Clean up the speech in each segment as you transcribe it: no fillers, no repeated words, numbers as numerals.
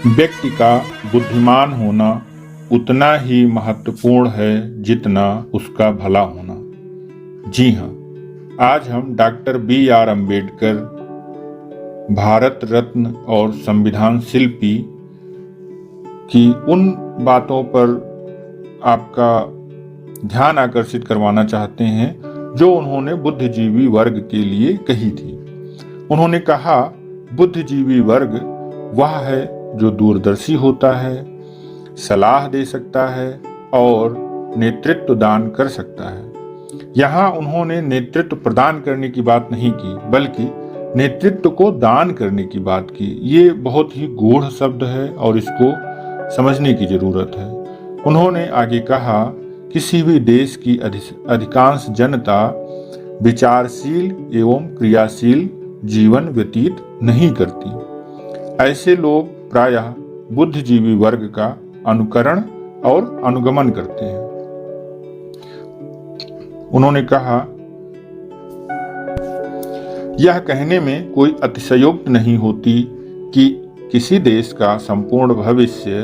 व्यक्ति का बुद्धिमान होना उतना ही महत्वपूर्ण है जितना उसका भला होना। जी हाँ, आज हम डॉक्टर B.R. अम्बेडकर, भारत रत्न और संविधान शिल्पी की उन बातों पर आपका ध्यान आकर्षित करवाना चाहते हैं जो उन्होंने बुद्धिजीवी वर्ग के लिए कही थी। उन्होंने कहा, बुद्धिजीवी वर्ग वह है जो दूरदर्शी होता है, सलाह दे सकता है और नेतृत्व दान कर सकता है। यहाँ उन्होंने नेतृत्व प्रदान करने की बात नहीं की, बल्कि नेतृत्व को दान करने की बात की। ये बहुत ही गूढ़ शब्द है और इसको समझने की जरूरत है। उन्होंने आगे कहा, किसी भी देश की अधिकांश जनता विचारशील एवं क्रियाशील जीवन व्यतीत नहीं करती। ऐसे लोग प्रायः बुद्धिजीवी वर्ग का अनुकरण और अनुगमन करते हैं। उन्होंने कहा, यह कहने में कोई अतिशयोक्ति नहीं होती कि किसी देश का संपूर्ण भविष्य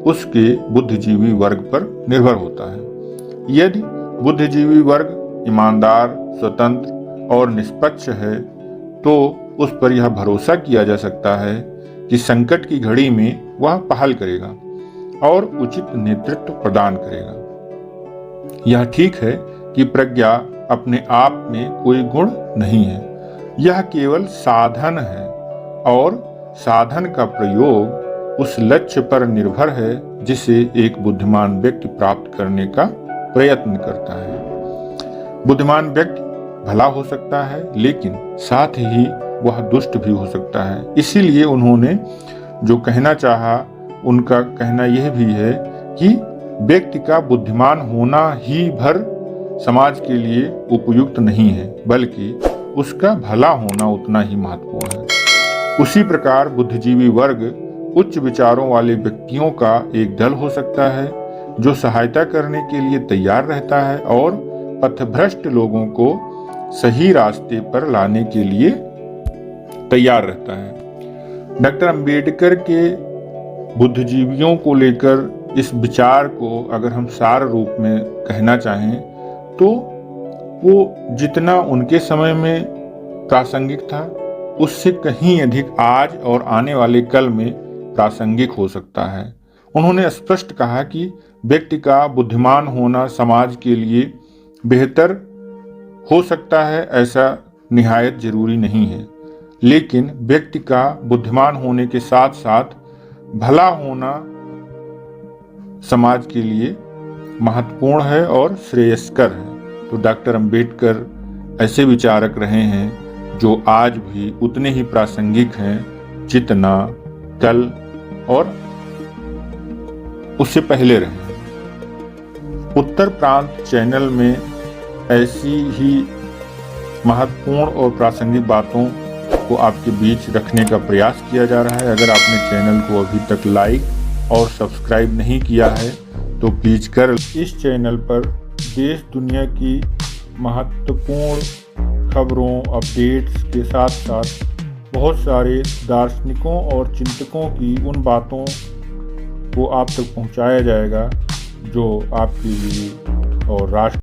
उसके बुद्धिजीवी वर्ग पर निर्भर होता है। यदि बुद्धिजीवी वर्ग ईमानदार, स्वतंत्र और निष्पक्ष है तो उस पर यह भरोसा किया जा सकता है कि संकट की घड़ी में वह पहल करेगा और उचित नेतृत्व प्रदान करेगा। यह ठीक है कि प्रज्ञा अपने आप में कोई गुण नहीं है, यह केवल साधन है और साधन का प्रयोग उस लक्ष्य पर निर्भर है जिसे एक बुद्धिमान व्यक्ति प्राप्त करने का प्रयत्न करता है। बुद्धिमान व्यक्ति भला हो सकता है, लेकिन साथ ही वह दुष्ट भी हो सकता है। इसीलिए उन्होंने जो कहना चाहा, उनका कहना यह भी है कि व्यक्ति का बुद्धिमान होना ही भर समाज के लिए उपयुक्त नहीं है, बल्कि उसका भला होना उतना ही महत्वपूर्ण है। उसी प्रकार बुद्धिजीवी वर्ग उच्च विचारों वाले व्यक्तियों का एक दल हो सकता है जो सहायता करने के लिए तैयार रहता है और पथभ्रष्ट लोगों को सही रास्ते पर लाने के लिए तैयार रहता है। डॉक्टर अम्बेडकर के बुद्धिजीवियों को लेकर इस विचार को अगर हम सार रूप में कहना चाहें तो वो जितना उनके समय में प्रासंगिक था, उससे कहीं अधिक आज और आने वाले कल में प्रासंगिक हो सकता है। उन्होंने स्पष्ट कहा कि व्यक्ति का बुद्धिमान होना समाज के लिए बेहतर हो सकता है, ऐसा निहायत जरूरी नहीं है, लेकिन व्यक्ति का बुद्धिमान होने के साथ साथ भला होना समाज के लिए महत्वपूर्ण है और श्रेयस्कर है। तो डॉक्टर अम्बेडकर ऐसे विचारक रहे हैं जो आज भी उतने ही प्रासंगिक हैं जितना कल और उससे पहले रहे। उत्तर प्रांत चैनल में ऐसी ही महत्वपूर्ण और प्रासंगिक बातों को आपके बीच रखने का प्रयास किया जा रहा है। अगर आपने चैनल को अभी तक लाइक और सब्सक्राइब नहीं किया है तो प्लीज कर। इस चैनल पर देश दुनिया की महत्वपूर्ण खबरों, अपडेट्स के साथ साथ बहुत सारे दार्शनिकों और चिंतकों की उन बातों को आप तक पहुंचाया जाएगा जो आपके लिए और राष्ट्र